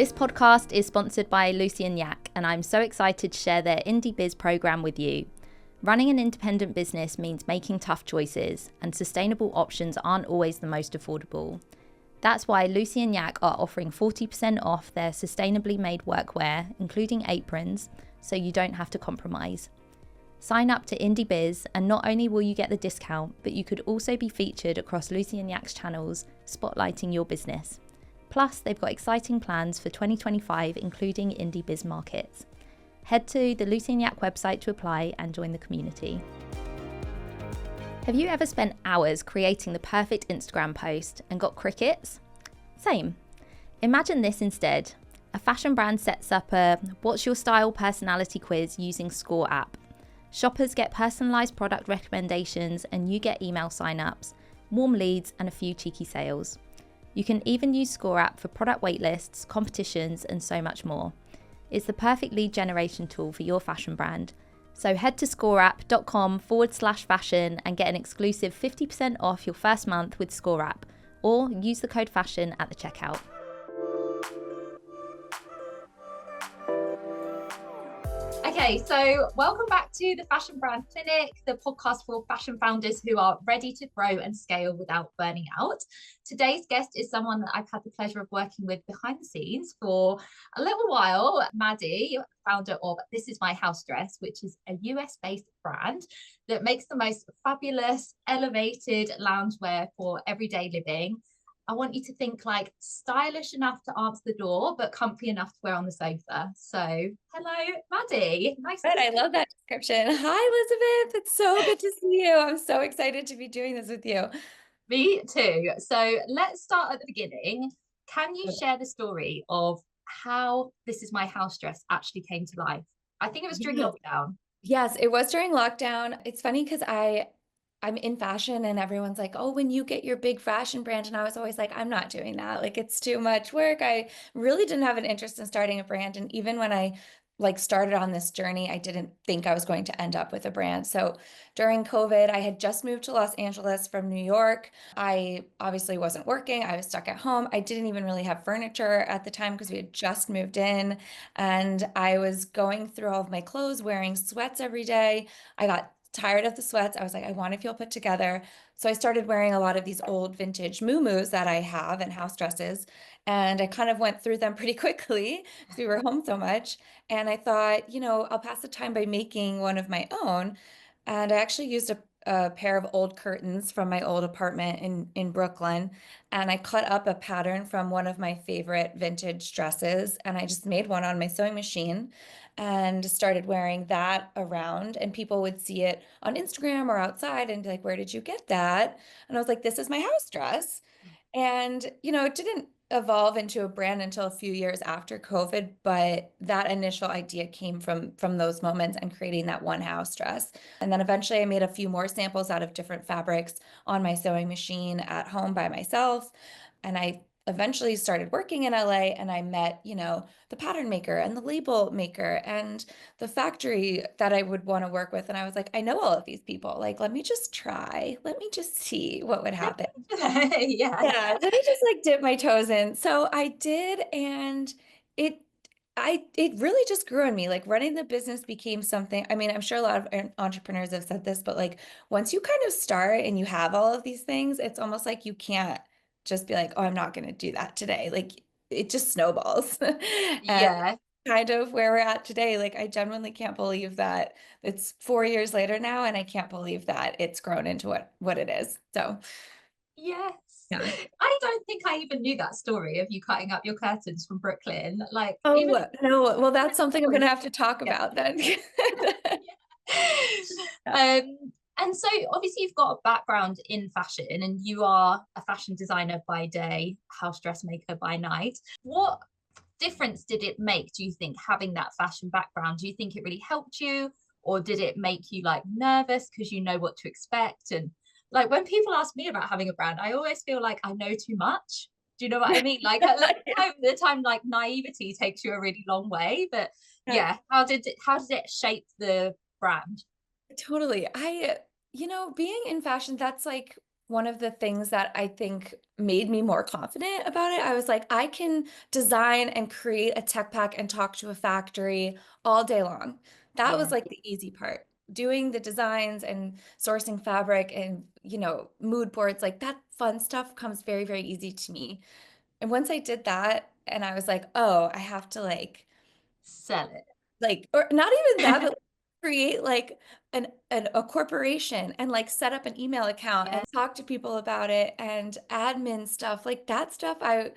This podcast is sponsored by Lucy and Yak, and I'm so excited to share their Indie Biz program with you. Running an independent business means making tough choices, and sustainable options aren't always the most affordable. That's why Lucy and Yak are offering 40% off their sustainably made workwear, including aprons, so you don't have to compromise. Sign up to Indie Biz, and not only will you get the discount, but you could also be featured across Lucy and Yak's channels, spotlighting your business. Plus, they've got exciting plans for 2025, including Indie Biz markets. Head to the Lucy and Yak website to apply and join the community. Have you ever spent hours creating the perfect Instagram post and got crickets? Same. Imagine this instead. A fashion brand sets up a What's Your Style personality quiz using Score app. Shoppers get personalised product recommendations and you get email sign-ups, warm leads and a few cheeky sales. You can even use Score app for product waitlists, competitions and so much more. It's the perfect lead generation tool for your fashion brand. So head to scoreapp.com/fashion and get an exclusive 50% off your first month with Score app, or use the code FASHION at the checkout. Okay, so welcome back to the Fashion Brand Clinic, the podcast for fashion founders who are ready to grow and scale without burning out. Today's guest is someone that I've had the pleasure of working with behind the scenes for a little while, Maddie, founder of This Is My Housedress, which is a US-based brand that makes the most fabulous, elevated loungewear for everyday living. I want you to think like stylish enough to answer the door, but comfy enough to wear on the sofa. So, hello, Maddie. Nice Good. to I love that description. Hi, Elizabeth. It's so good to see you. I'm so excited to be doing this with you. Me too. So let's start at the beginning. Can you share the story of how This Is My Housedress actually came to life? I think it was during lockdown. Yes, it was during lockdown. It's funny because I'm in fashion and everyone's like, oh, when you get your big fashion brand. And I was always like, I'm not doing that. Like, it's too much work. I really didn't have an interest in starting a brand. And even when I started on this journey, I didn't think I was going to end up with a brand. So during COVID, I had just moved to Los Angeles from New York. I obviously wasn't working. I was stuck at home. I didn't even really have furniture at the time because we had just moved in. And I was going through all of my clothes, wearing sweats every day. I got tired of the sweats. I was like, I want to feel put together. So I started wearing a lot of these old vintage muumuus that I have and house dresses. And I kind of went through them pretty quickly because we were home so much. And I thought, I'll pass the time by making one of my own. And I actually used a pair of old curtains from my old apartment in Brooklyn. And I cut up a pattern from one of my favorite vintage dresses. And I just made one on my sewing machine and started wearing that around. And people would see it on Instagram or outside and be like, where did you get that? And I was like, this is my house dress. And, it didn't evolve into a brand until a few years after COVID, but that initial idea came from those moments and creating that one house dress. And then eventually I made a few more samples out of different fabrics on my sewing machine at home by myself. And I eventually started working in LA and I met, the pattern maker and the label maker and the factory that I would want to work with. And I was like, I know all of these people. Like, let me just try. Let me just see what would happen. Yeah, let me just dip my toes in. So I did, and it it really just grew on me. Like running the business became something. I mean, I'm sure a lot of entrepreneurs have said this, but like once you kind of start and you have all of these things, it's almost like you can't just be like, oh, I'm not going to do that today. Like it just snowballs. And Yeah. kind of where we're at today. Like I genuinely can't believe that it's 4 years later now, and I can't believe that it's grown into what it is. So Yes. yeah. I don't think I even knew that story of you cutting up your curtains from Brooklyn. Like even Oh, no. Well, that's something I'm going to have to talk yeah. about then. And so obviously you've got a background in fashion and you are a fashion designer by day, house dressmaker by night. What difference did it make, do you think, having that fashion background? Do you think it really helped you, or did it make you like nervous because you know what to expect? And like when people ask me about having a brand, I always feel like I know too much. Do you know what I mean? Like at the time, like naivety takes you a really long way. But yeah, how did it shape the brand? Totally. Being in fashion, that's like one of the things that I think made me more confident about it. I was like, I can design and create a tech pack and talk to a factory all day long. That was Yeah. like the easy part. Doing the designs and sourcing fabric and, mood boards, like that fun stuff comes very, very easy to me. And once I did that, and I was like, oh, I have to Sell it. or not even that, but create like a corporation and like set up an email account Yeah. and talk to people about it and admin stuff. Like that stuff, I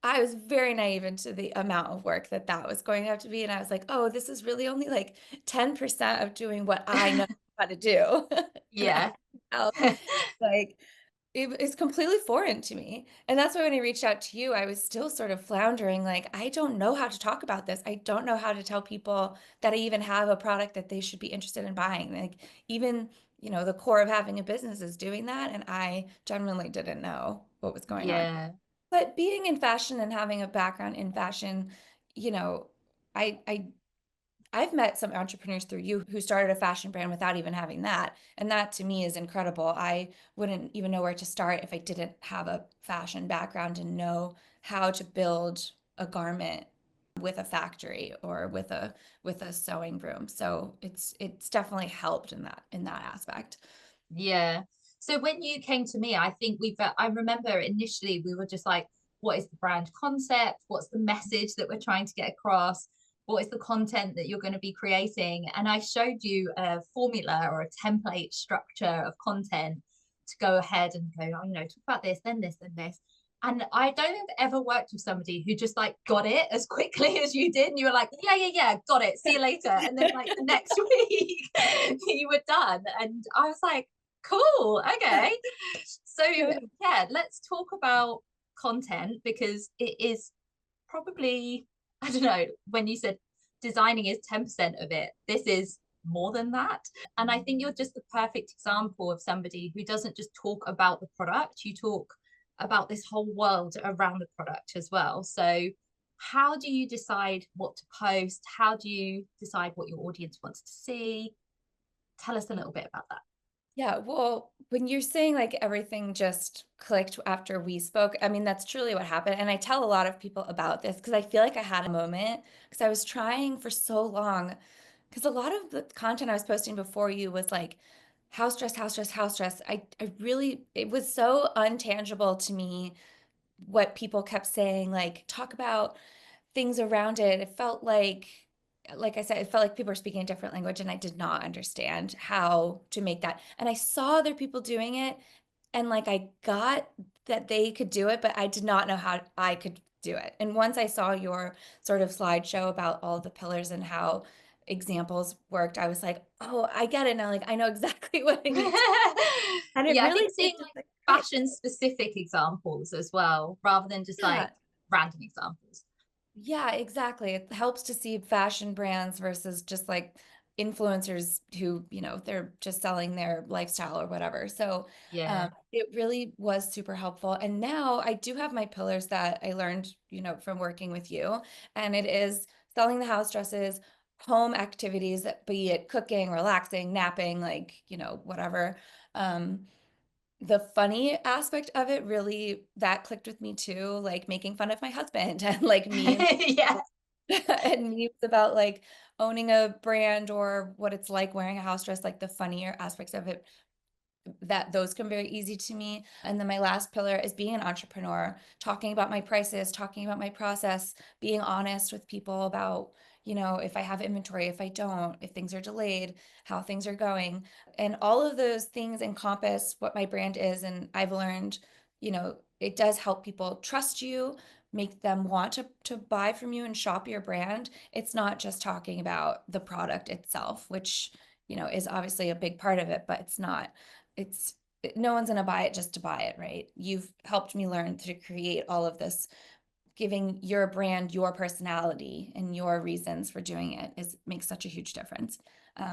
was very naive into the amount of work that was going to have to be. And I was like, oh, this is really only like 10% of doing what I know how to do. And Yeah. else, like it's completely foreign to me. And that's why when I reached out to you, I was still sort of floundering, like, I don't know how to talk about this. I don't know how to tell people that I even have a product that they should be interested in buying. Like, even, the core of having a business is doing that. And I genuinely didn't know what was going on. Yeah. But being in fashion and having a background in fashion, you know, I've met some entrepreneurs through you who started a fashion brand without even having that. And that to me is incredible. I wouldn't even know where to start if I didn't have a fashion background and know how to build a garment with a factory or with a sewing room. So it's definitely helped in that aspect. Yeah. So when you came to me, I think I remember initially we were just like, what is the brand concept? What's the message that we're trying to get across? What is the content that you're going to be creating? And I showed you a formula or a template structure of content to go ahead and go, oh, talk about this, then this, then this. And I don't think I've ever worked with somebody who just like got it as quickly as you did. And you were like, yeah, got it. See you later. And then like the next week you were done. And I was like, cool. Okay. So yeah, let's talk about content because it is probably, I don't know, when you said designing is 10% of it, this is more than that. And I think you're just the perfect example of somebody who doesn't just talk about the product, you talk about this whole world around the product as well. So how do you decide what to post? How do you decide what your audience wants to see? Tell us a little bit about that. Yeah, well, when you're saying like everything just clicked after we spoke, I mean, that's truly what happened. And I tell a lot of people about this because I feel like I had a moment because I was trying for so long. Because a lot of the content I was posting before you was like house dress, house dress, house dress. I really, it was so untangible to me what people kept saying, like, talk about things around it. It felt like I said, it felt like people were speaking a different language, and I did not understand how to make that. And I saw other people doing it, and like I got that they could do it, but I did not know how I could do it. And once I saw your sort of slideshow about all the pillars and how examples worked, I was like, oh, I get it now. Like I know exactly what I need to. And it Yeah, I really think did seeing just like like click. fashion specific examples as well, rather than just Yeah. like random examples. Yeah, exactly. It helps to see fashion brands versus just like influencers who, they're just selling their lifestyle or whatever. So Yeah. it really was super helpful. And now I do have my pillars that I learned, from working with you. And it is selling the house dresses, home activities, be it cooking, relaxing, napping, like, whatever. Um, the funny aspect of it really that clicked with me too, like making fun of my husband and like memes Yeah. and memes about like owning a brand or what it's like wearing a house dress, like the funnier aspects of it, that those come very easy to me. And then my last pillar is being an entrepreneur, talking about my prices, talking about my process, being honest with people about, if I have inventory, if I don't, if things are delayed, how things are going. And all of those things encompass what my brand is. And I've learned, it does help people trust you, make them want to buy from you and shop your brand. It's not just talking about the product itself, which, is obviously a big part of it, but it's no one's going to buy it just to buy it, right? You've helped me learn to create all of this, giving your brand your personality and your reasons for doing it is makes such a huge difference.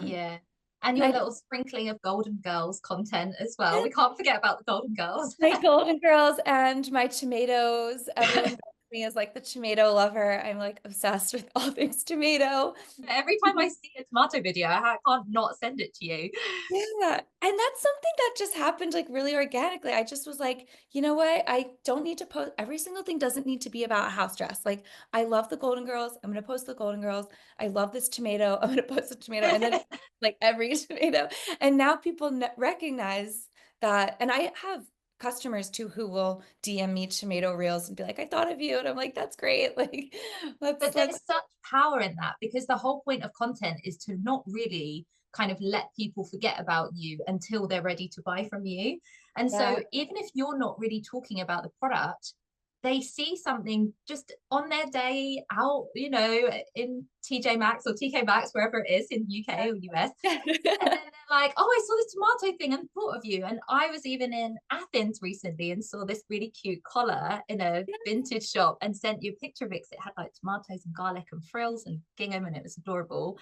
Yeah. And And your I little sprinkling of Golden Girls content as well. We can't forget about the Golden Girls. my golden girls and my tomatoes, everyone goes me as like the tomato lover. I'm like obsessed with all things tomato. Every time I see a tomato video, I can't not send it to you. Yeah. And that's something that just happened like really organically. I just was like, you know what? I don't need to post every single thing doesn't need to be about a house dress. Like I love the Golden Girls. I'm gonna post the Golden Girls. I love this tomato. I'm gonna post the tomato. And then like every tomato. And now people recognize that. And I have customers too who will DM me tomato reels and be like, I thought of you. And I'm like, that's great. Like But let's there's such power in that, because the whole point of content is to not really kind of let people forget about you until they're ready to buy from you. And yeah. so even if you're not really talking about the product, they see something just on their day out, in TJ Maxx or TK Maxx, wherever it is in UK or US. And then they're like, oh, I saw this tomato thing and thought of you. And I was even in Athens recently and saw this really cute collar in a vintage shop and sent you a picture of it because it had like tomatoes and garlic and frills and gingham and it was adorable.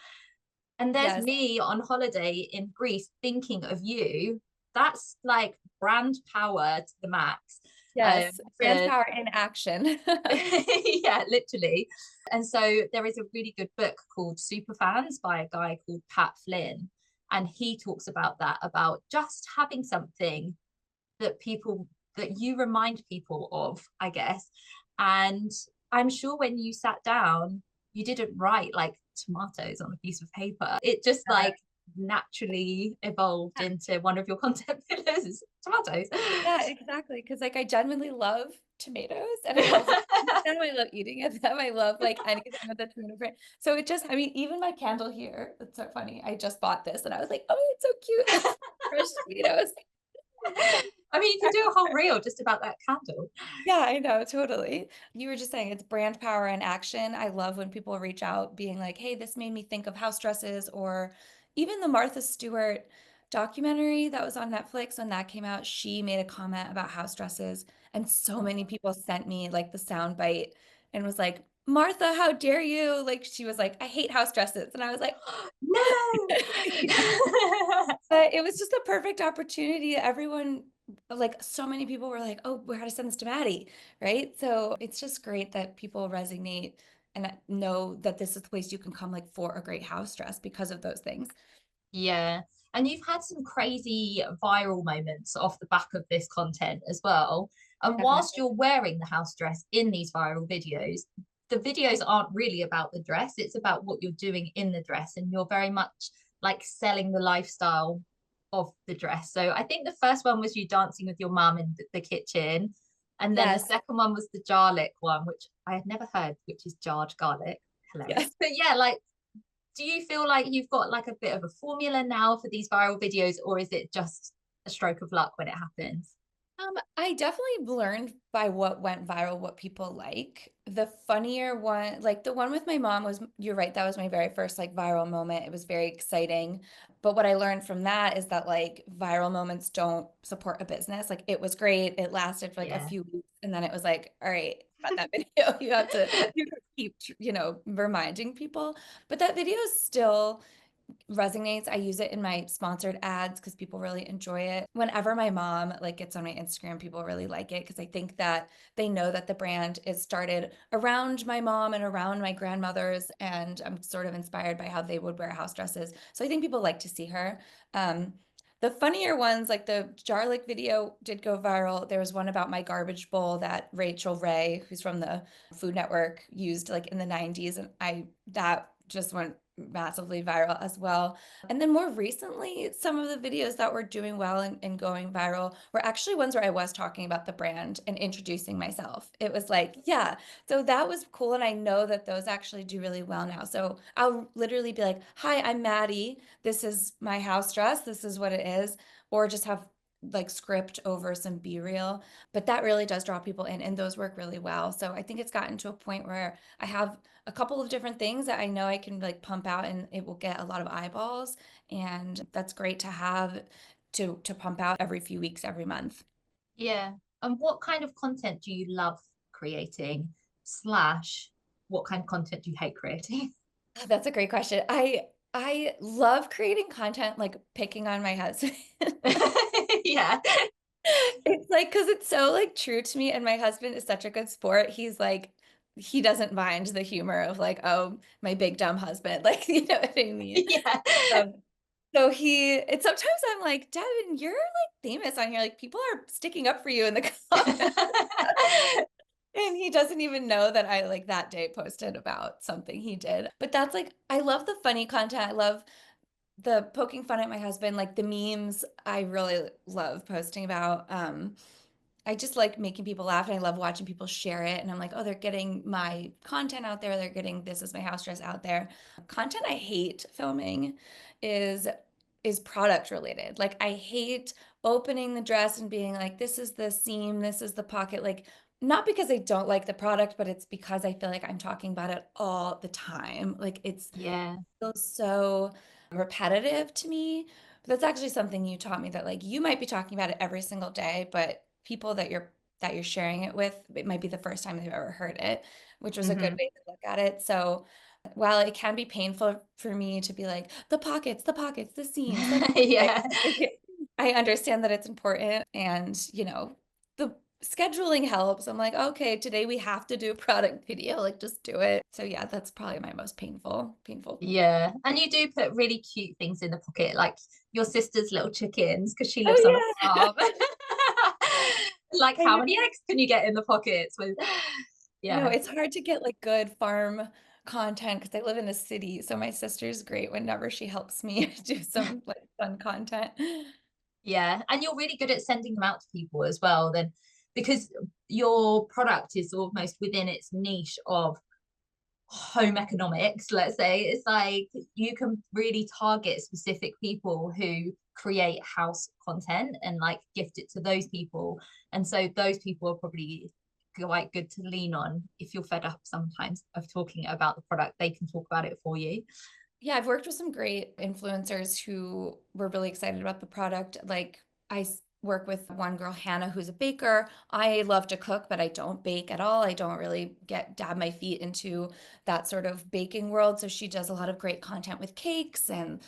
And there's Yes. me on holiday in Greece thinking of you. That's like brand power to the max. Yes. Brand To power in action. yeah, literally. And so there is a really good book called Superfans by a guy called Pat Flynn. And he talks about that, about just having something that you remind people of, I guess. And I'm sure when you sat down, you didn't write like tomatoes on a piece of paper. It just like naturally evolved into one of your content pillars, tomatoes. Yeah, exactly. Because like I genuinely love tomatoes and I love them. I love eating them. I love like anything with the tomato print. So it just, I mean, even my candle here, it's so funny. I just bought this and I was like, oh, it's so cute. It's fresh tomatoes. I mean, you could do a whole reel just about that candle. Yeah, I know, totally. You were just saying it's brand power in action. I love when people reach out being like, hey, this made me think of house dresses, or even the Martha Stewart documentary that was on Netflix when that came out. She made a comment about house dresses, and so many people sent me like the sound bite and was like, Martha, how dare you? Like she was like, I hate house dresses. And I was like, No. but it was just a perfect opportunity. Everyone, like so many people were like, oh, we got to send this to Maddie, right? So it's just great that people resonate and know that this is the place you can come like for a great house dress because of those things. Yeah. And you've had some crazy viral moments off the back of this content as well. And whilst Definitely. you're wearing the house dress in these viral videos, the videos aren't really about the dress. It's about what you're doing in the dress. And you're very much like selling the lifestyle of the dress. So I think the first one was you dancing with your mum in the kitchen. And then the Yes. second one was the garlic one, which I had never heard, which is jarred garlic. Hilarious. Yes. But yeah, like, do you feel like you've got like a bit of a formula now for these viral videos, or is it just a stroke of luck when it happens? I definitely learned by what went viral, what people like. The funnier one, like the one with my mom was, you're right, that was my very first like viral moment. It was very exciting. But what I learned from that is that like viral moments don't support a business. Like it was great. It lasted for like a Yeah. few weeks. And then it was like, all right, got that video. You have to keep, reminding people. But that video still resonates. I use it in my sponsored ads because people really enjoy it. Whenever my mom like gets on my Instagram, people really like it because I think that they know that the brand is started around my mom and around my grandmothers, and I'm sort of inspired by how they would wear house dresses. So I think people like to see her. The funnier ones, like the Jarlick video did go viral. There was one about my garbage bowl that Rachel Ray, who's from the Food Network, used like in the 90s. And that just went massively viral as well. And then more recently, some of the videos that were doing well and going viral were actually ones where I was talking about the brand and introducing myself. It was like, yeah, so that was cool. And I know that those actually do really well now. So I'll literally be like, hi, I'm Maddie. This is my house dress. This is what it is. Or just have like script over some B-reel. But that really does draw people in, and those work really well. So I think it's gotten to a point where I have a couple of different things that I know I can like pump out and it will get a lot of eyeballs. And that's great to have to pump out every few weeks, every month. Yeah. And what kind of content do you love creating, slash what kind of content do you hate creating? That's a great question. I love creating content, like picking on my husband. Yeah. It's like, because it's so like true to me, and my husband is such a good sport. He's like, he doesn't mind the humor of like, oh, my big dumb husband, like, you know what I mean? Yeah. Um, so it's sometimes I'm like, Devin, you're like famous on here. Like people are sticking up for you in the comments. And he doesn't even know that I like that day posted about something he did. But that's like, I love the funny content. I love the poking fun at my husband, like the memes I really love posting about. I just like making people laugh and I love watching people share it. And I'm like, oh, they're getting my content out there. They're getting this is my house dress out there. Content I hate filming is product related. Like I hate opening the dress and being like, this is the seam, this is the pocket. Like not because I don't like the product, but it's because I feel like I'm talking about it all the time. Like Yeah. feels so repetitive to me. But that's actually something you taught me that like you might be talking about it every single day, but people that you're sharing it with, it might be the first time they've ever heard it, which was a good Hmm. way to look at it. So while it can be painful for me to be like the pockets, the seams, Yeah. I understand that it's important and the scheduling helps. I'm like, okay, today we have to do a product video, like just do it. So yeah, that's probably my most painful. Yeah. And you do put really cute things in the pocket, like your sister's little chickens, because she lives on a Oh farm. Like, yeah. how many eggs can you get in the pockets with? No, Yeah. it's hard to get like good farm content because I live in a city. So my sister's great whenever she helps me do some like fun content. Yeah. And you're really good at sending them out to people as well, then, because your product is almost within its niche of home economics, let's say. It's like you can really target specific people who create house content and like gift it to those people, and so those people are probably quite good to lean on. If you're fed up sometimes of talking about the product, they can talk about it for you. Yeah, I've worked with some great influencers who were really excited about the product. Like work with one girl, Hannah, who's a baker. I love to cook, but I don't bake at all. I don't really dab my feet into that sort of baking world. So she does a lot of great content with cakes and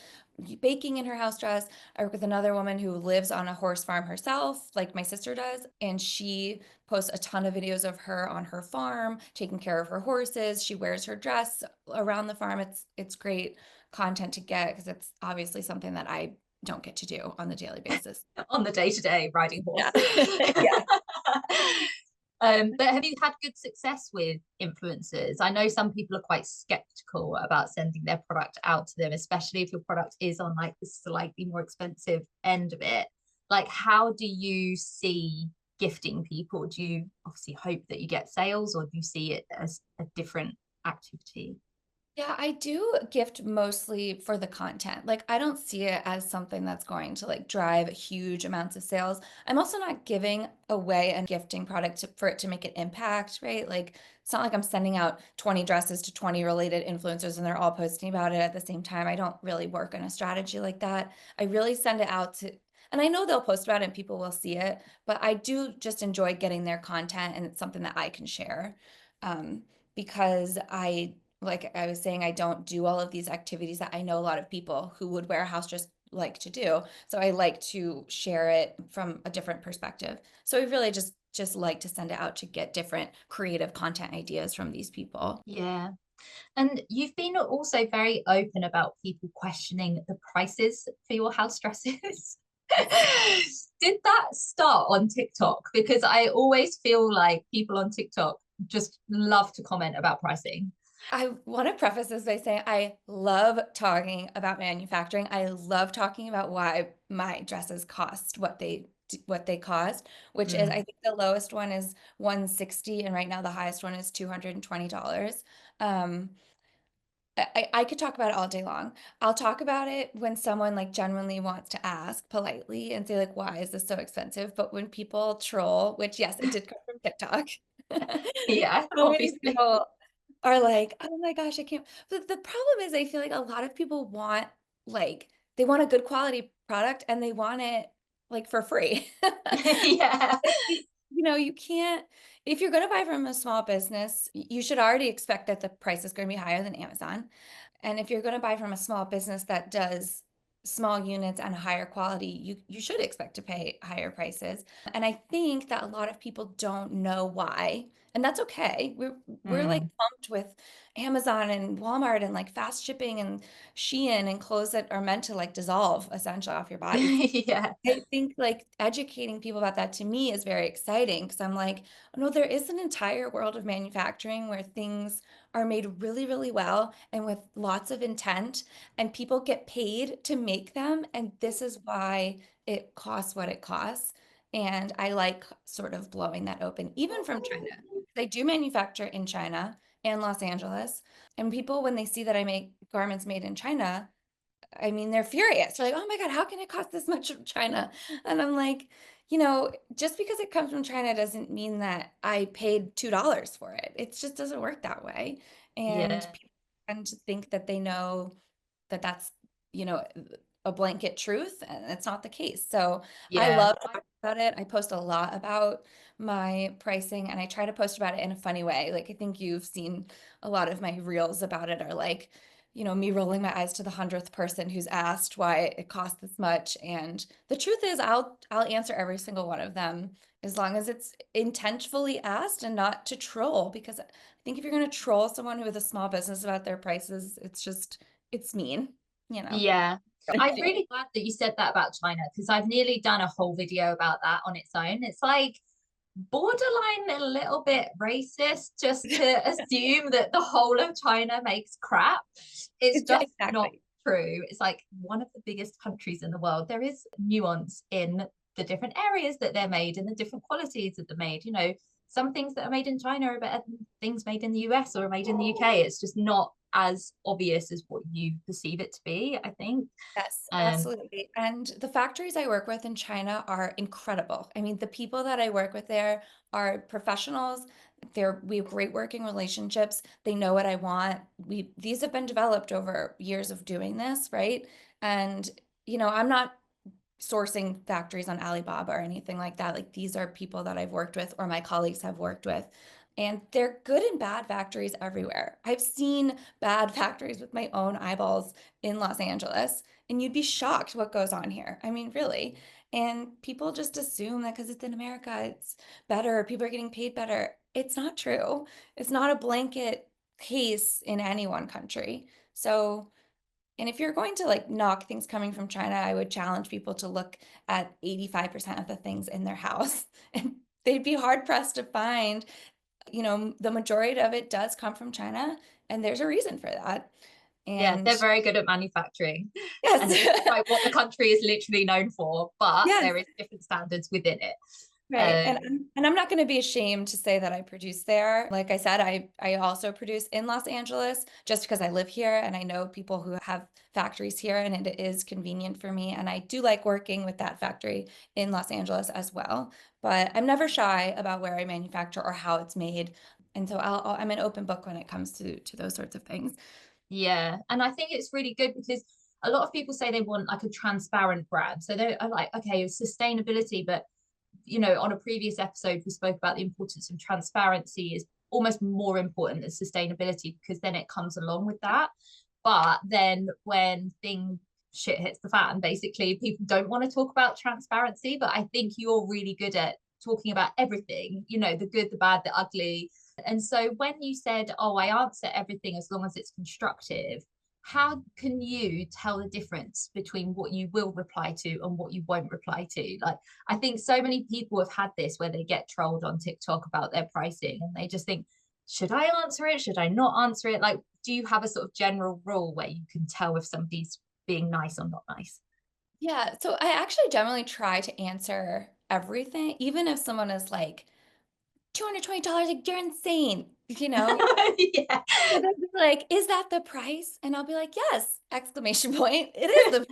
baking in her house dress. I work with another woman who lives on a horse farm herself, like my sister does, and she posts a ton of videos of her on her farm taking care of her horses. She wears her dress around the farm. It's great content to get because it's obviously something that I don't get to do on the daily basis. On the day-to-day riding horse. Yeah. Yeah. But have you had good success with influencers? I know some people are quite skeptical about sending their product out to them, especially if your product is on like the slightly more expensive end of it. Like, how do you see gifting people? Do you obviously hope that you get sales, or do you see it as a different activity? Yeah, I do gift mostly for the content. Like, I don't see it as something that's going to like drive huge amounts of sales. I'm also not giving away a gifting product for it to make an impact, right? Like, it's not like I'm sending out 20 dresses to 20 related influencers and they're all posting about it at the same time. I don't really work on a strategy like that. I really send it out to, and I know they'll post about it and people will see it, but I do just enjoy getting their content and it's something that I can share. Um, because like I was saying, I don't do all of these activities that I know a lot of people who would wear a house dress like to do. So I like to share it from a different perspective. So I really just like to send it out to get different creative content ideas from these people. Yeah. And you've been also very open about people questioning the prices for your house dresses. Did that start on TikTok? Because I always feel like people on TikTok just love to comment about pricing. I want to preface this by saying I love talking about manufacturing. I love talking about why my dresses cost what they cost, which is I Mm. think the lowest one is 160 and right now the highest one is $220. Um, I could talk about it all day long. I'll talk about it when someone like genuinely wants to ask politely and say like, why is this so expensive? But when people troll, which yes, it did come from TikTok. Yeah, So many obviously. people are like, oh my gosh, I can't. But the problem is I feel like a lot of people want like they want a good quality product and they want it like for free. Yeah. You can't, if you're going to buy from a small business, you should already expect that the price is going to be higher than Amazon. And if you're going to buy from a small business that does small units and higher quality, you should expect to pay higher prices. And I think that a lot of people don't know why. And that's okay. We're like pumped with Amazon and Walmart and like fast shipping and Shein and clothes that are meant to like dissolve essentially off your body. Yeah. I think like educating people about that to me is very exciting because I'm like, oh, no, there is an entire world of manufacturing where things are made really, really well and with lots of intent, and people get paid to make them. And this is why it costs what it costs. And I like sort of blowing that open, even from China. They do manufacture in China and Los Angeles. And people, when they see that I make garments made in China, I mean, they're furious. They're like, oh my God, how can it cost this much from China? And I'm like, just because it comes from China doesn't mean that I paid $2 for it. It just doesn't work that way. And Yeah. people tend to think that they know that that's, you know, a blanket truth, and it's not the case. So I Yeah. love talking about it. I post a lot about my pricing, and I try to post about it in a funny way. Like, I think you've seen a lot of my reels about it are like, me rolling my eyes to the 100th person who's asked why it costs this much. And the truth is, I'll answer every single one of them as long as it's intentionally asked and not to troll. Because I think if you're going to troll someone with a small business about their prices, it's mean. Yeah. I'm really glad that you said that about China, because I've nearly done a whole video about that on its own. It's like borderline a little bit racist just to assume that the whole of China makes crap. It's just not Exactly. true. It's like one of the biggest countries in the world. There is nuance in the different areas that they're made and the different qualities that they're made. Some things that are made in China are better than things made in the US or made in the UK. It's just not as obvious as what you perceive it to be, I think. Yes, Um, absolutely. And the factories I work with in China are incredible. I mean, the people that I work with there are professionals. We have great working relationships. They know what I want. These have been developed over years of doing this, right? And, I'm not sourcing factories on Alibaba or anything like that. Like, these are people that I've worked with or my colleagues have worked with. And they're good and bad factories everywhere. I've seen bad factories with my own eyeballs in Los Angeles, and you'd be shocked what goes on here. I mean, really. And people just assume that because it's in America, it's better, people are getting paid better. It's not true. It's not a blanket case in any one country. So, and if you're going to like knock things coming from China, I would challenge people to look at 85% of the things in their house. And they'd be hard pressed to find, the majority of it does come from China, and there's a reason for that. yeah, And they're very good at manufacturing. And it's yes, like what the country is literally known for, but yes, there is different standards within it. right. And Um, I'm not going to be ashamed to say that I produce there. Like I said, I also produce in Los Angeles just because I live here and I know people who have factories here, and it is convenient for me. And I do like working with that factory in Los Angeles as well. But I'm never shy about where I manufacture or how it's made. And so I'm an open book when it comes to those sorts of things. yeah, and I think it's really good because a lot of people say they want like a transparent brand. So they're like, okay, sustainability, but on a previous episode, we spoke about the importance of transparency is almost more important than sustainability because then it comes along with that. But then when shit hits the fan, basically, people don't want to talk about transparency. But I think you're really good at talking about everything, the good, the bad, the ugly. And so when you said, oh, I answer everything as long as it's constructive, how can you tell the difference between what you will reply to and what you won't reply to? Like, I think so many people have had this where they get trolled on TikTok about their pricing and they just think, should I answer it? Should I not answer it? Like, do you have a sort of general rule where you can tell if somebody's being nice or not nice? Yeah, so I actually generally try to answer everything, even if someone is like, $220, like, you're insane, Yeah. So they'll be like, is that the price? And I'll be like, yes, exclamation point. It is the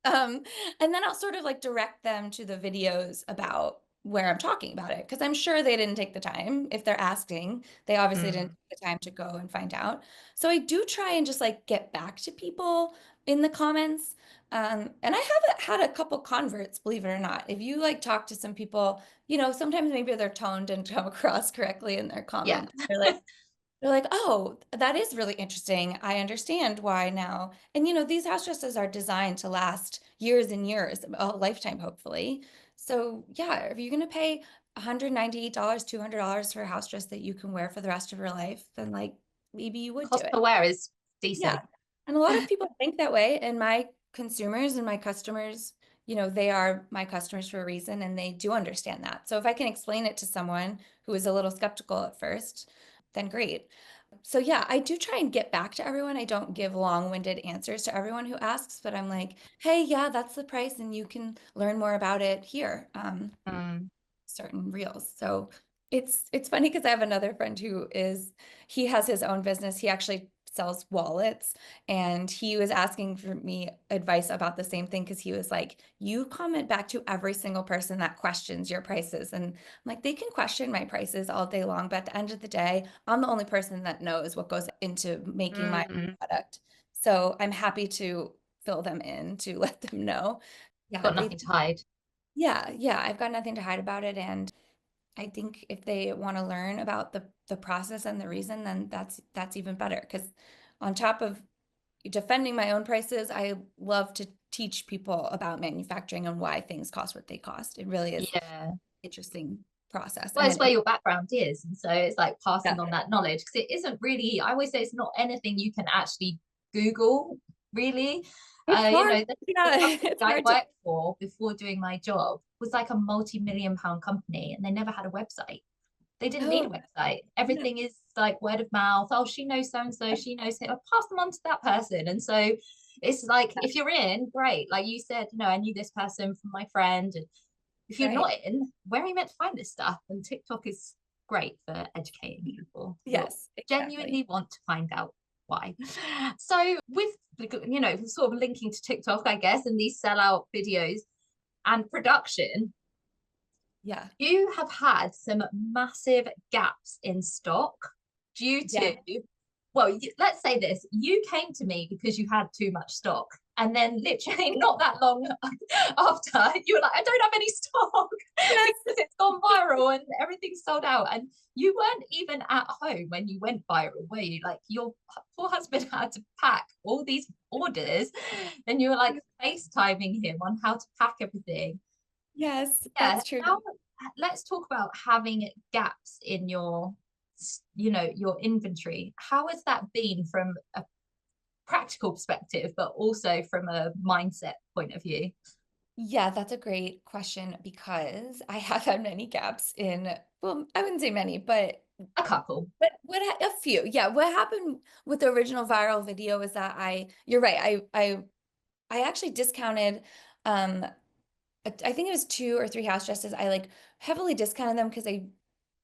price. And then I'll sort of like direct them to the videos about where I'm talking about it. Because I'm sure they didn't take the time. If they're asking, they obviously didn't Mm. take the time to go and find out. So I do try and just like get back to people in the comments. And I have had a couple converts, believe it or not. If you like talk to some people, sometimes maybe their tone didn't come across correctly in their Yeah. comment. They're like, oh, that is really interesting. I understand why now. And these house dresses are designed to last years and years, a lifetime, hopefully. So yeah, if you're gonna pay $198, $200 for a house dress that you can wear for the rest of your life, then like maybe you would do Cost it. per wear is Yeah. decent. And a lot of people think that way. And my consumers and my customers, you know, they are my customers for a reason and they do understand that. So if I can explain it to someone who is a little skeptical at first, then great. So yeah, I do try and get back to everyone. I don't give long-winded answers to everyone who asks, but I'm like, hey, yeah, that's the price and you can learn more about it here. Mm. Certain reels. So it's funny because I have another friend he has his own business. He actually sells wallets and he was asking for me advice about the same thing because he was like, you comment back to every single person that questions your prices. And I'm like, they can question my prices all day long, but at the end of the day, I'm the only person that knows what goes into making my Mm. product. So I'm happy to fill them in to let them know. Yeah, Got nothing to hide. yeah, I've got nothing to hide about it. And I think if they want to learn about the process and the reason, then that's even better. Because on top of defending my own prices, I love to teach people about manufacturing and why things cost what they cost. It really is Yeah. interesting process. Well, And it's where your background is. And so it's like yeah, passing on that knowledge because it isn't really, I always say it's not anything you can actually Google, really. it's You hard. know, the Yeah, company it's I hard to. worked for before doing my job was like a multi-million-pound company and they never had a website. They didn't need Oh, a website. yeah, Everything is like word of mouth. Oh, she knows so and so, she knows him. I'll pass them on to that person. And so it's like if you're in, great. Like you said, I knew this person from my friend. And if you're right. not in, where are you meant to find this stuff? And TikTok is great for educating people who Yes, exactly. genuinely want to find out why. So with sort of linking to TikTok, I guess, and these sellout videos and production, Yeah. you have had some massive gaps in stock due Yeah. to, well, let's say this, you came to me because you had too much stock. And then literally not that long after, you were like, I don't have any stock Yes. because it's gone viral and everything's sold out. And you weren't even at home when you went viral, were you? Like your poor husband had to pack all these orders. Then you were like FaceTiming him on how to pack everything. Yes, Yeah, that's true. let's talk about having gaps in your inventory. How has that been from a practical perspective, but also from a mindset point of view? Yeah, that's a great question because I have had many gaps in, well, I wouldn't say many, but A couple. a few. Yeah, what happened with the original viral video is that you're right. I actually discounted I think it was 2 or 3 house dresses. I like heavily discounted them because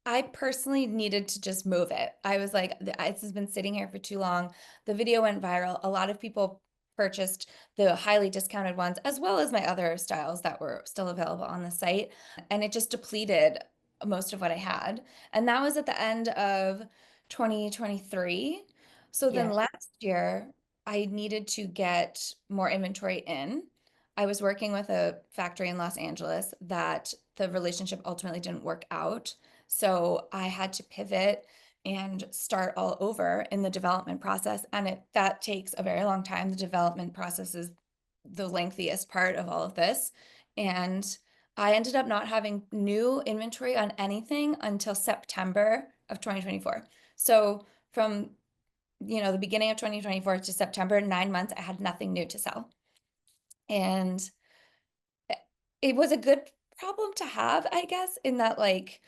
I personally needed to just move it. I was like, this has been sitting here for too long. The video went viral. A lot of people purchased the highly discounted ones, as well as my other styles that were still available on the site. And it just depleted most of what I had. And that was at the end of 2023. So then Yeah. last year, I needed to get more inventory in. I was working with a factory in Los Angeles that the relationship ultimately didn't work out. So I had to pivot and start all over in the development process. And that takes a very long time. The development process is the lengthiest part of all of this. And I ended up not having new inventory on anything until September of 2024. So from the beginning of 2024 to September, 9 months, I had nothing new to sell. And it was a good problem to have, I guess, in that like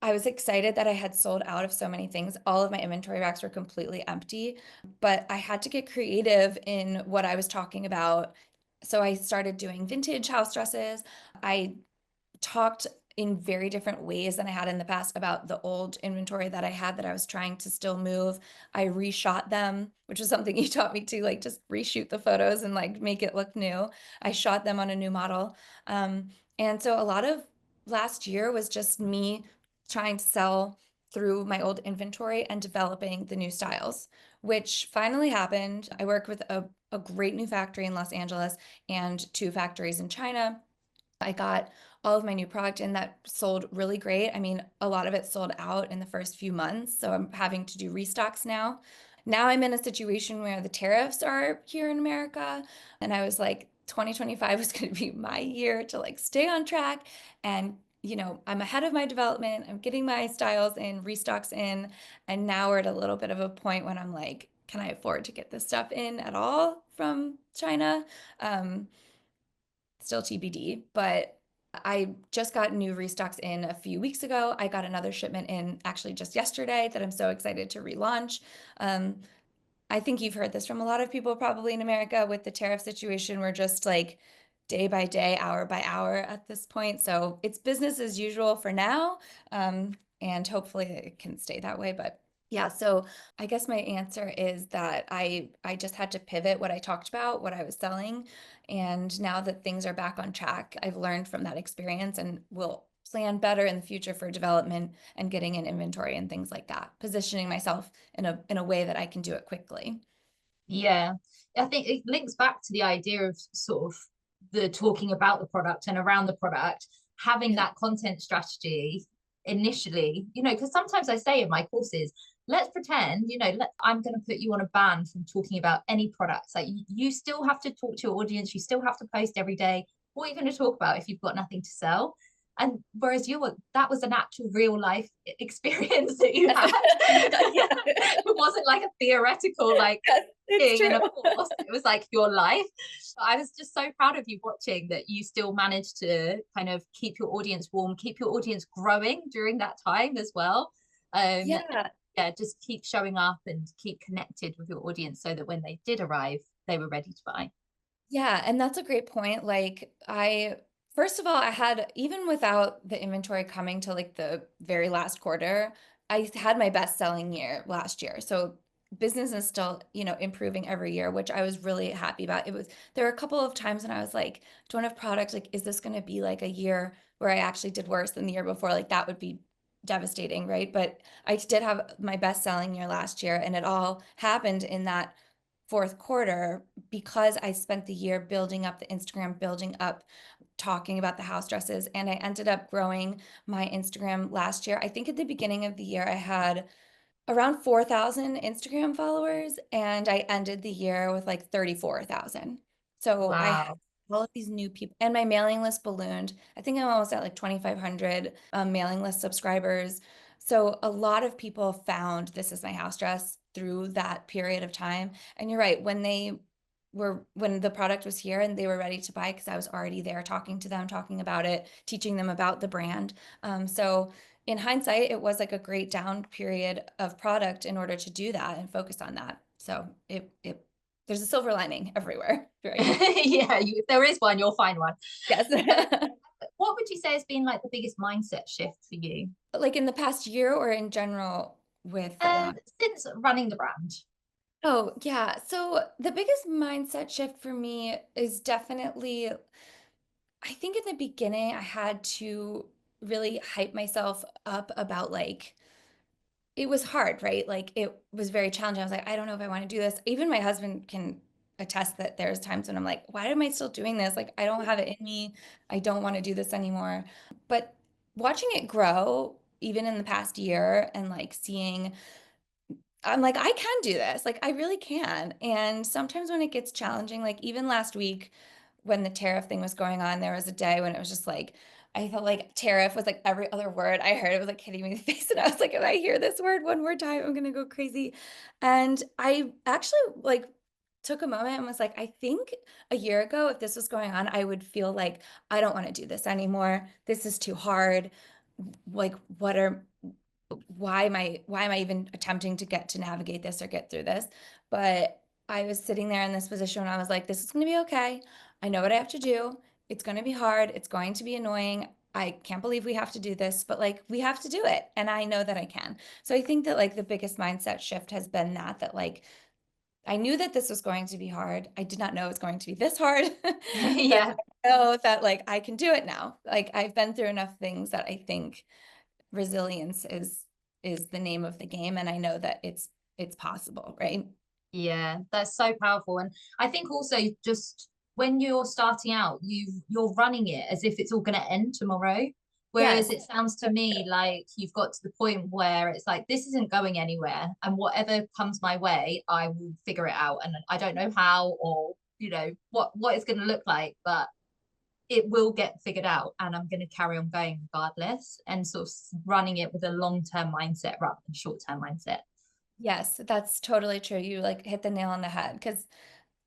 I was excited that I had sold out of so many things. All of my inventory racks were completely empty, but I had to get creative in what I was talking about. So I started doing vintage house dresses. I talked in very different ways than I had in the past about the old inventory that I had that I was trying to still move. I reshot them, which is something you taught me to like just reshoot the photos and like make it look new. I shot them on a new model. And so a lot of last year was just me trying to sell through my old inventory and developing the new styles, which finally happened. I work with a great new factory in Los Angeles and 2 factories in China. I got all of my new product in that sold really great. I mean, a lot of it sold out in the first few months, so I'm having to do restocks now. Now I'm in a situation where the tariffs are here in America, and I was like, 2025 was going to be my year to like stay on track and you know, I'm ahead of my development. I'm getting my styles in, restocks in, and now we're at a little bit of a point when I'm like, can I afford to get this stuff in at all from China? Um, Still TBD, but I just got new restocks in a few weeks ago. I got another shipment in actually just yesterday that I'm so excited to relaunch. Um, I think you've heard this from a lot of people probably in America with the tariff situation. We're just like day by day, hour by hour at this point. So it's business as usual for now. And hopefully it can stay that way. But yeah, so I guess my answer is that I just had to pivot what I talked about, what I was selling. And now that things are back on track, I've learned from that experience and will plan better in the future for development and getting in inventory and things like that, positioning myself in a way that I can do it quickly. Yeah, I think it links back to the idea of sort of the talking about the product and around the product, having Yeah. that content strategy initially, you know, because sometimes I say in my courses, let's pretend, you know, I'm going to put you on a ban from talking about any products. Like you still have to talk to your audience, you still have to post every day. What are you going to talk about if you've got nothing to sell? And whereas that was an actual real life experience that you had. Yeah. It wasn't like a theoretical, like, Yes, it's in a true. course. It was like your life. I was just so proud of you watching that you still managed to kind of keep your audience warm, keep your audience growing during that time as well. Yeah. Yeah, just keep showing up and keep connected with your audience so that when they did arrive, they were ready to buy. Yeah, and that's a great point. Like first of all, I had, even without the inventory coming to like the very last quarter, I had my best selling year last year. So business is still, you know, improving every year, which I was really happy about. There were a couple of times when I was like, don't have product. Like, is this going to be like a year where I actually did worse than the year before? Like that would be devastating, right? But I did have my best selling year last year, and it all happened in that fourth quarter because I spent the year building up the Instagram, building up, talking about the house dresses, and I ended up growing my Instagram last year. I think at the beginning of the year, I had around 4,000 Instagram followers, and I ended the year with like 34,000. So I had Wow. all of these new people, and my mailing list ballooned. I think I'm almost at like 2,500 mailing list subscribers. So a lot of people found This Is My House Dress through that period of time. And you're right, when the product was here and they were ready to buy, because I was already there talking to them, talking about it, teaching them about the brand. So in hindsight, it was like a great down period of product in order to do that and focus on that. So it there's a silver lining everywhere, right? Yeah, if there is one, you'll find one. Yes. Uh, what would you say has been like the biggest mindset shift for you Like in the past year or in general with since running the brand? Oh, yeah. So the biggest mindset shift for me is definitely, I think in the beginning I had to really hype myself up about like it was hard, right? Like it was very challenging. I was like, I don't know if I want to do this. Even my husband can attest that there's times when I'm like, why am I still doing this? Like, I don't have it in me. I don't want to do this anymore. But watching it grow, even in the past year, and like seeing, I'm like, I can do this. Like, I really can. And sometimes when it gets challenging, like even last week when the tariff thing was going on, there was a day when it was just like, I felt like tariff was like every other word I heard. It was like hitting me in the face. And I was like, if I hear this word one more time, I'm gonna go crazy. And I actually like took a moment and was like, I think a year ago, if this was going on, I would feel like I don't want to do this anymore. This is too hard. Like, why am I even attempting to get to navigate this or get through this? But I was sitting there in this position and I was like, this is going to be okay. I know what I have to do. It's going to be hard. It's going to be annoying. I can't believe we have to do this, but like we have to do it. And I know that I can. So I think that like the biggest mindset shift has been that like I knew that this was going to be hard. I did not know it was going to be this hard, but Yeah. I know that like I can do it now. Like I've been through enough things that I think resilience is the name of the game, and I know that it's possible, right? Yeah, that's so powerful. And I think also just when you're starting out, you're running it as if it's all going to end tomorrow. Whereas Yes. it sounds to me like you've got to the point where it's like this isn't going anywhere, and whatever comes my way, I will figure it out. And I don't know how or what it's going to look like, but it will get figured out, and I'm going to carry on going regardless, and sort of running it with a long-term mindset rather than short-term mindset. Yes, that's totally true. You like hit the nail on the head. Because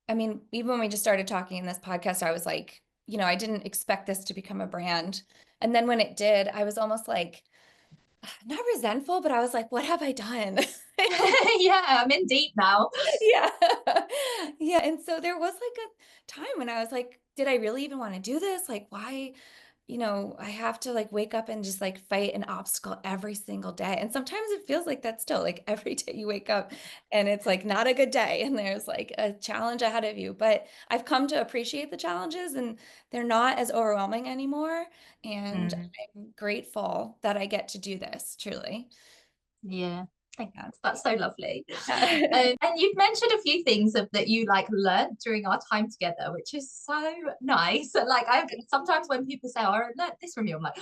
I mean, even when we just started talking in this podcast, I was like, I didn't expect this to become a brand. And then when it did, I was almost like, not resentful, but I was like, what have I done? Yeah, I'm in deep now. Yeah. Yeah. And so there was like a time when I was like, did I really even want to do this? Like, why? I have to like wake up and just like fight an obstacle every single day. And sometimes it feels like that still, like every day you wake up and it's like not a good day and there's like a challenge ahead of you. But I've come to appreciate the challenges and they're not as overwhelming anymore. And I'm grateful that I get to do this, truly. Yeah. Thanks. That's so lovely. Yeah. And you've mentioned a few things that you like learned during our time together, which is so nice. Like I sometimes when people say, "Oh, I learned this from you," I'm like,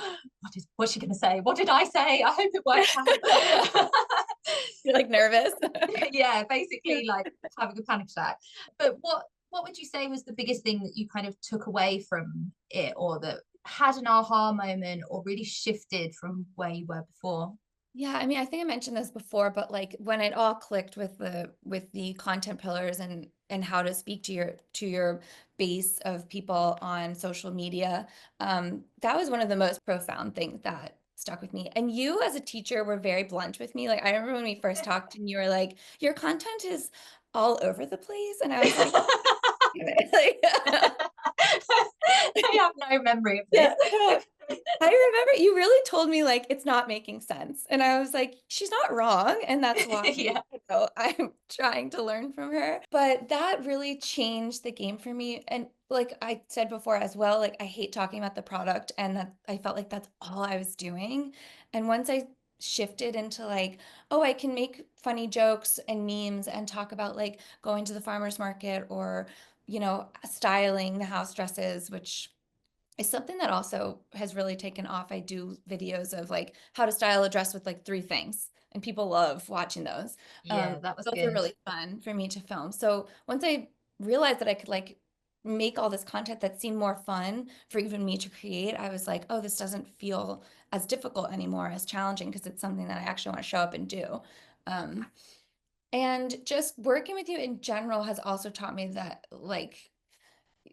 what's she gonna say? What did I say? I hope it works out. You're like nervous. Yeah, basically like having a panic attack. But what would you say was the biggest thing that you kind of took away from it, or that had an aha moment, or really shifted from where you were before? Yeah, I mean, I think I mentioned this before, but like when it all clicked with the content pillars and how to speak to your base of people on social media, that was one of the most profound things that stuck with me. And you as a teacher were very blunt with me. Like I remember when we first talked and you were like, your content is all over the place. And I was like, like, I have no memory of this. yeah, no, I remember you really told me like it's not making sense. And I was like, she's not wrong. And that's why Yeah. I'm trying to learn from her. But that really changed the game for me. And like I said before as well, like I hate talking about the product and that I felt like that's all I was doing. And once I shifted into like, oh, I can make funny jokes and memes and talk about like going to the farmer's market or, styling the house dresses, which is something that also has really taken off. I do videos of like how to style a dress with like 3 things, and people love watching those. Yeah, that was Those are good. really fun for me to film. So once I realized that I could like make all this content that seemed more fun for even me to create, I was like, oh, this doesn't feel as difficult anymore, as challenging, because it's something that I actually want to show up and do. Um, and just working with you in general has also taught me that like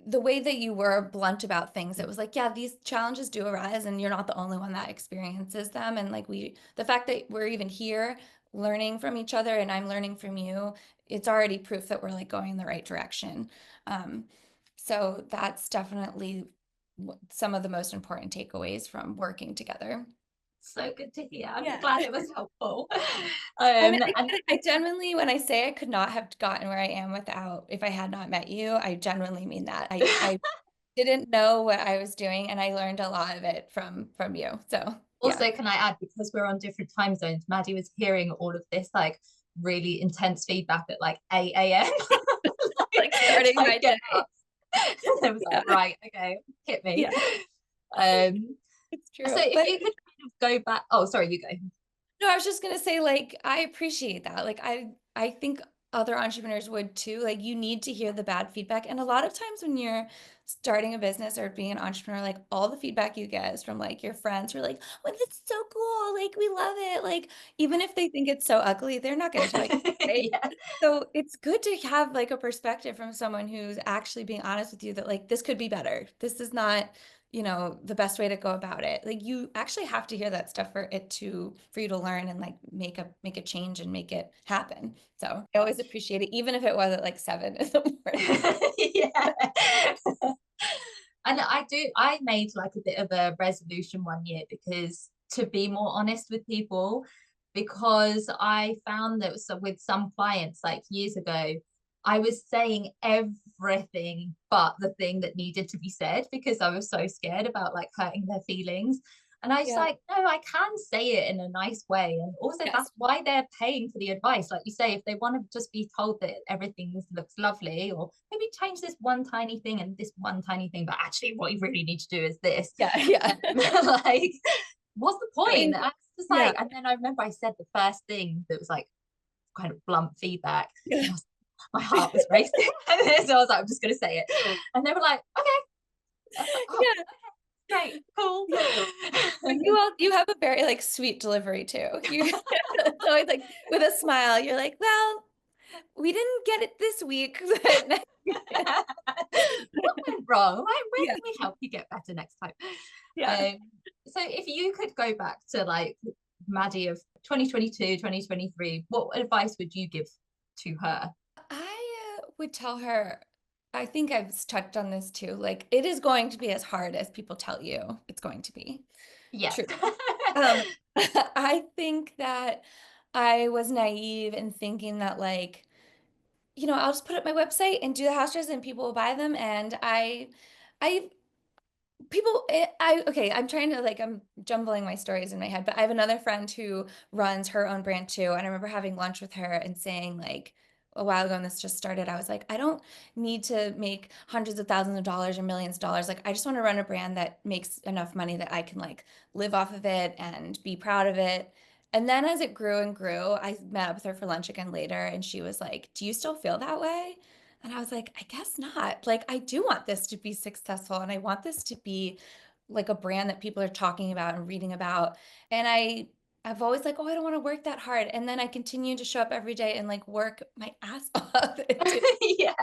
the way that you were blunt about things, it was like, yeah, these challenges do arise and you're not the only one that experiences them. And like the fact that we're even here learning from each other and I'm learning from you, it's already proof that we're like going in the right direction. Um, so that's definitely some of the most important takeaways from working together. So good to hear. I'm Yeah. glad it was helpful. I mean, And I genuinely, when I say I could not have gotten where I am if I had not met you, I genuinely mean that. I didn't know what I was doing, and I learned a lot of it from you. So yeah. also, can I add, because we're on different time zones, Maddie was hearing all of this like really intense feedback at like 8 a.m. Like starting my day. I was like, right, okay, hit me. Yeah, it's true. So if you could kind of go back, oh, sorry, you go. No, I was just gonna say, like, I appreciate that. Like, I think other entrepreneurs would too. Like, you need to hear the bad feedback. And a lot of times when you're starting a business or being an entrepreneur, like all the feedback you get is from like your friends who are like, "Well, that's so cool. Like, we love it." Like, even if they think it's so ugly, they're not gonna tell you, right? Yeah. So it's good to have like a perspective from someone who's actually being honest with you that like this could be better. This is not the best way to go about it. Like you actually have to hear that stuff for you to learn and like make a change and make it happen. So I always appreciate it, even if it was at like 7 in the morning. Yeah. And I made like a bit of a resolution one year, because to be more honest with people, because I found that with some clients like years ago, I was saying everything but the thing that needed to be said, because I was so scared about like hurting their feelings. And I was Yeah. like, no, I can say it in a nice way. And also Yes. that's why they're paying for the advice. Like you say, if they want to just be told that everything looks lovely, or maybe change this one tiny thing and this one tiny thing, but actually what you really need to do is this. Yeah. Like, what's the point? I mean, I was just yeah. like, and then I remember I said the first thing that was like kind of blunt feedback. Yeah. My heart was racing. So I was like, I'm just going to say it. And they were like, okay. Oh, Yeah. great, cool. Yeah. And you have a very like sweet delivery too. It's always like with a smile. You're like, well, we didn't get it this week, but What went wrong? Where yeah, can we help you get better next time? yeah. So if you could go back to like Maddie of 2022, 2023, what advice would you give to her? I would tell her, I think I've touched on this too. Like, it is going to be as hard as people tell you it's going to be. Yes. True. Um, I think that I was naive in thinking that like, I'll just put up my website and do the house dress and people will buy them. And I people okay, I'm trying to like I'm jumbling my stories in my head, but I have another friend who runs her own brand too, and I remember having lunch with her and saying like a while ago, and this just started, I was like, I don't need to make hundreds of thousands of dollars or millions of dollars. Like, I just want to run a brand that makes enough money that I can like live off of it and be proud of it. And then as it grew and grew, I met up with her for lunch again later, and she was like, do you still feel that way? And I was like, I guess not. Like, I do want this to be successful and I want this to be like a brand that people are talking about and reading about. And I've always like, oh, I don't want to work that hard. And then I continue to show up every day and like work my ass off. Yeah.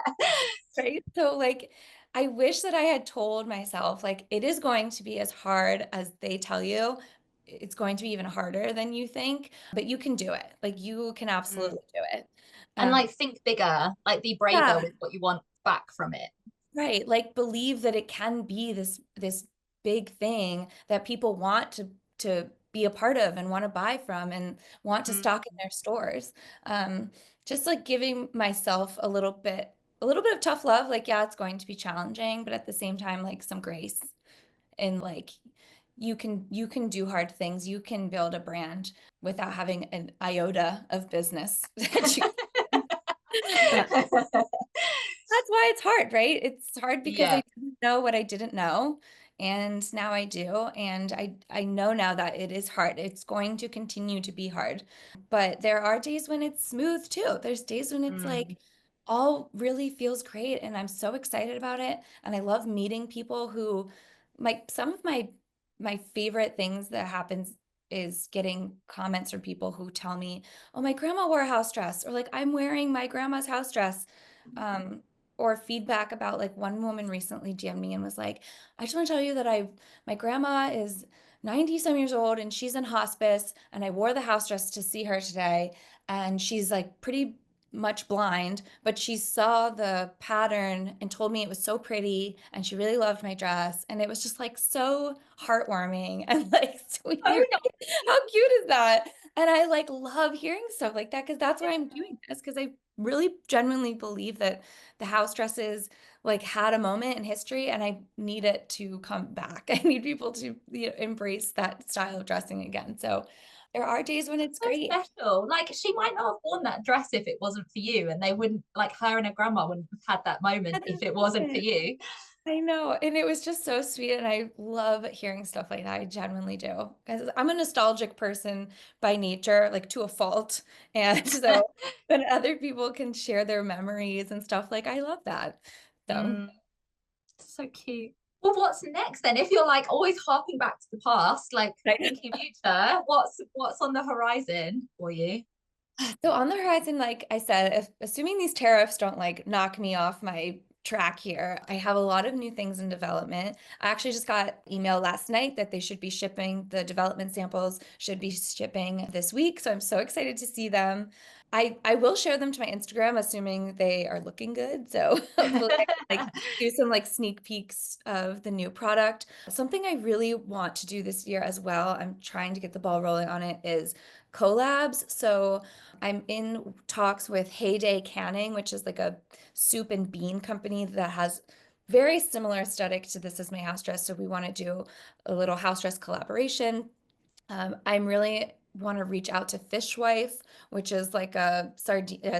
Right. So like I wish that I had told myself like it is going to be as hard as they tell you. It's going to be even harder than you think, but you can do it. Like you can Mm. absolutely do it. And Um, like think bigger, like be braver yeah. with what you want back from it. Right, like believe that it can be this big thing that people want to be a part of and want to buy from and want to Mm. stock in their stores. Um, just like giving myself a little bit of tough love, like yeah, it's going to be challenging, but at the same time, like some grace and like you can do hard things. You can build a brand without having an iota of business that you That's why it's hard, right? It's hard because Yeah. I didn't know what I didn't know, and now I do, and I know now that it is hard. It's going to continue to be hard, but there are days when it's smooth too. There's days when it's Mm. like all really feels great, and I'm so excited about it, and I love meeting people who, like some of my favorite things that happens is getting comments from people who tell me, "Oh, my grandma wore a house dress," or like, "I'm wearing my grandma's house dress." Um, or feedback about like one woman recently DM'd me and was like, I just want to tell you that my grandma is 90 some years old and she's in hospice and I wore the house dress to see her today and she's like pretty much blind, but she saw the pattern and told me it was so pretty and she really loved my dress and it was just like so heartwarming and like sweet. Oh, How cute is that? And I like love hearing stuff like that because that's why I'm doing this because I really genuinely believe that the house dresses like had a moment in history and I need it to come back. I need people to embrace that style of dressing again. So there are days when it's so great. special. Like she might not have worn that dress if it wasn't for you, and they wouldn't like her and her grandma wouldn't have had that moment At if that it wasn't for moment. you. I know. And it was just so sweet. And I love hearing stuff like that. I genuinely do. Because I'm a nostalgic person by nature, like to a fault. And so when other people can share their memories and stuff, like I love that. So Mm, so cute. Well, what's next then? If you're like always harking back to the past, like thinking future, what's on the horizon for you? So on the horizon, like I said, assuming these tariffs don't like knock me off my track here, I have a lot of new things in development. I actually just got email last night that they should be shipping the development samples should be shipping this week. So I'm so excited to see them. I will share them to my Instagram, assuming they are looking good. So hopefully I can like do some like sneak peeks of the new product. Something I really want to do this year as well, I'm trying to get the ball rolling on it, is collabs. So I'm in talks with Heyday Canning, which is like a soup and bean company that has very similar aesthetic to This Is My House Dress. So we want to do a little house dress collaboration. I'm really want to reach out to Fishwife, which is like a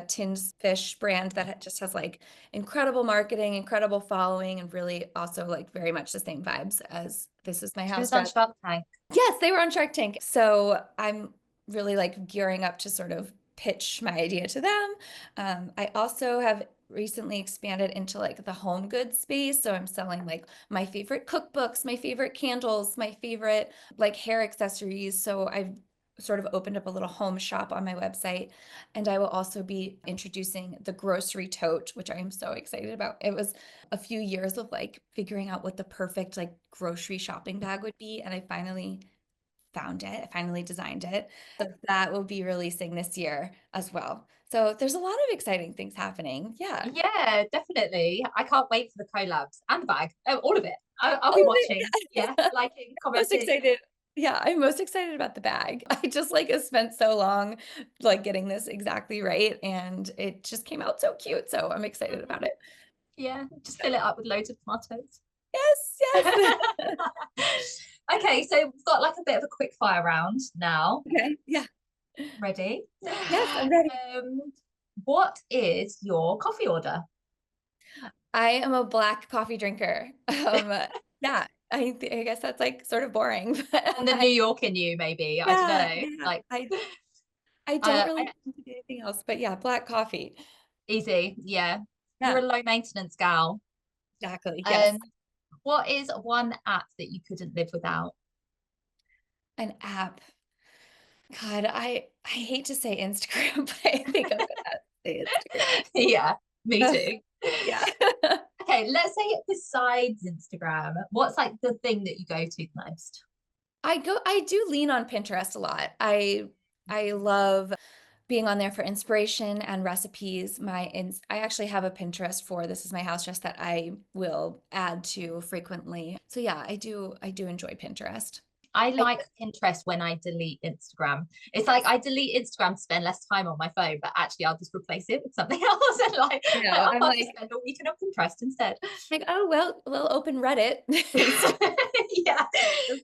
tinned fish brand that just has like incredible marketing, incredible following, and really also like very much the same vibes as This Is My She House was on Dress. Shark Tank. Yes, they were on Shark Tank. So I'm really like gearing up to sort of pitch my idea to them. I also have recently expanded into like the home goods space. So I'm selling like my favorite cookbooks, my favorite candles, my favorite like hair accessories. So I've sort of opened up a little home shop on my website. And I will also be introducing the grocery tote, which I am so excited about. It was a few years of like figuring out what the perfect like grocery shopping bag would be. And I finally found it. I finally designed it. So that will be releasing this year as well. So there's a lot of exciting things happening. Yeah. Yeah, definitely. I can't wait for the collabs and the bag. Oh, all of it. I'll be Oh, watching. Yeah, liking, most commenting. excited. Yeah, I'm most excited about the bag. I just like have spent so long like getting this exactly right, and it just came out so cute. So I'm excited about it. Yeah, just fill it up with loads of tomatoes. Yes, yes. Okay, so we've got like a bit of a quick fire round now. Okay. Yeah. Ready? Yes, I'm ready. What is your coffee order? I am a black coffee drinker. Yeah, I guess that's like sort of boring, but And the New York in you, maybe. I don't yeah, know. yeah. Like I don't really do anything else, but yeah, black coffee. easy. Yeah. You're Yeah, a low maintenance gal. exactly. Yes. What is one app that you couldn't live without? An app. God, I hate to say Instagram, but I think I'm gonna say Instagram. Yeah, me too. Yeah. Okay, let's say besides Instagram, what's like the thing that you go to the most? I do lean on Pinterest a lot. I love being on there for inspiration and recipes. I actually have a Pinterest for this is my house dress that I will add to frequently. So yeah, I do enjoy Pinterest. I I, like Pinterest when I delete Instagram. It's like I delete Instagram to spend less time on my phone, but actually I'll just replace it with something else and like I'm I'll like, just spend a weekend on Pinterest instead. oh well, we'll open Reddit. Yeah.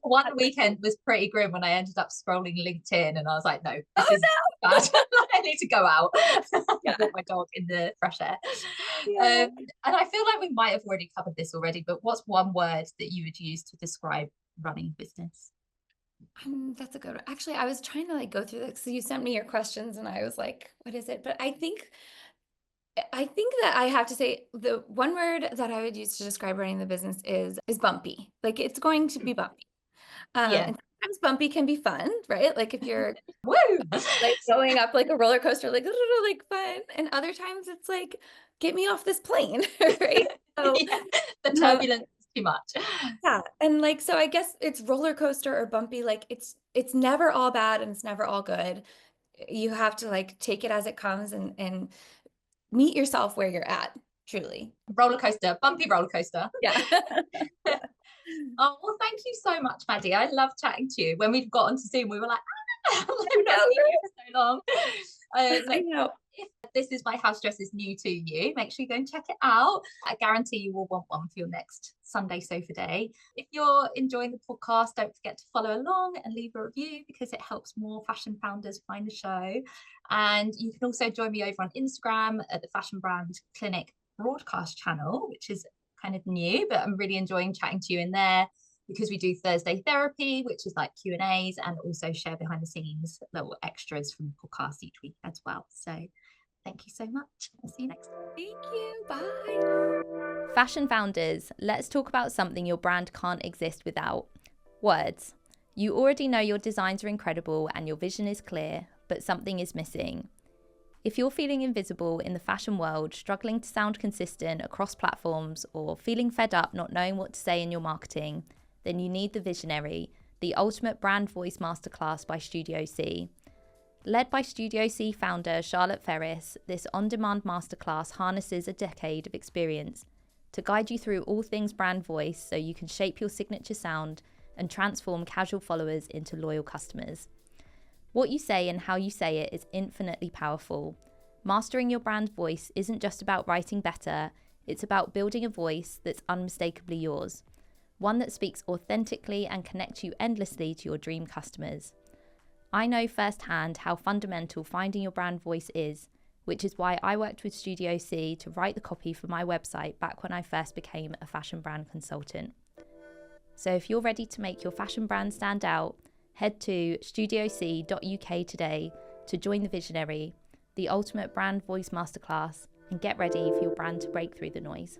One weekend was pretty grim when I ended up scrolling LinkedIn and I was like, no, this is bad. I need to go out. Yeah. Walk my dog in the fresh air. Yeah. And I feel like we might have already covered this already, but what's one word that you would use to describe running a business? That's a good one. Actually, I was trying to like go through this. So you sent me your questions and I was like, what is it? But I think that I have to say the one word that I would use to describe running the business is bumpy. Like it's going to be bumpy. Yeah. And sometimes bumpy can be fun, right? Like if you're Woo! like going up like a roller coaster, like fun. And other times it's like, get me off this plane, right? So Yeah, the turbulence is too much. yeah. And like so I guess it's roller coaster or bumpy, like it's never all bad and it's never all good. You have to like take it as it comes and meet yourself where you're at, truly. Roller coaster, bumpy roller coaster. Yeah. Oh, well, thank you so much, Maddie. I love chatting to you. When we've got onto Zoom, we were like, we've not seen you for so long. I know. If this is my house dress is new to you, make sure you go and check it out. I guarantee you will want one for your next Sunday sofa day. If you're enjoying the podcast, don't forget to follow along and leave a review because it helps more fashion founders find the show. And you can also join me over on Instagram at the Fashion Brand Clinic broadcast channel, which is kind of new, but I'm really enjoying chatting to you in there because we do Thursday therapy, which is like Q&As, and also share behind the scenes little extras from the podcast each week as well. So thank you so much. I'll see you next time. Thank you. Bye. Fashion founders, let's talk about something your brand can't exist without. Words. You already know your designs are incredible and your vision is clear, but something is missing. If you're feeling invisible in the fashion world, struggling to sound consistent across platforms, or feeling fed up not knowing what to say in your marketing, then you need the Visionary, the ultimate brand voice masterclass by Studio C. Led by Studio C founder Charlotte Ferris, this on-demand masterclass harnesses a decade of experience to guide you through all things brand voice so you can shape your signature sound and transform casual followers into loyal customers. What you say and how you say it is infinitely powerful. Mastering your brand voice isn't just about writing better, it's about building a voice that's unmistakably yours, one that speaks authentically and connects you endlessly to your dream customers. I know firsthand how fundamental finding your brand voice is, which is why I worked with Studio C to write the copy for my website back when I first became a fashion brand consultant. So if you're ready to make your fashion brand stand out, head to studioc.uk today to join the Visionary the ultimate brand voice masterclass, and get ready for your brand to break through the noise.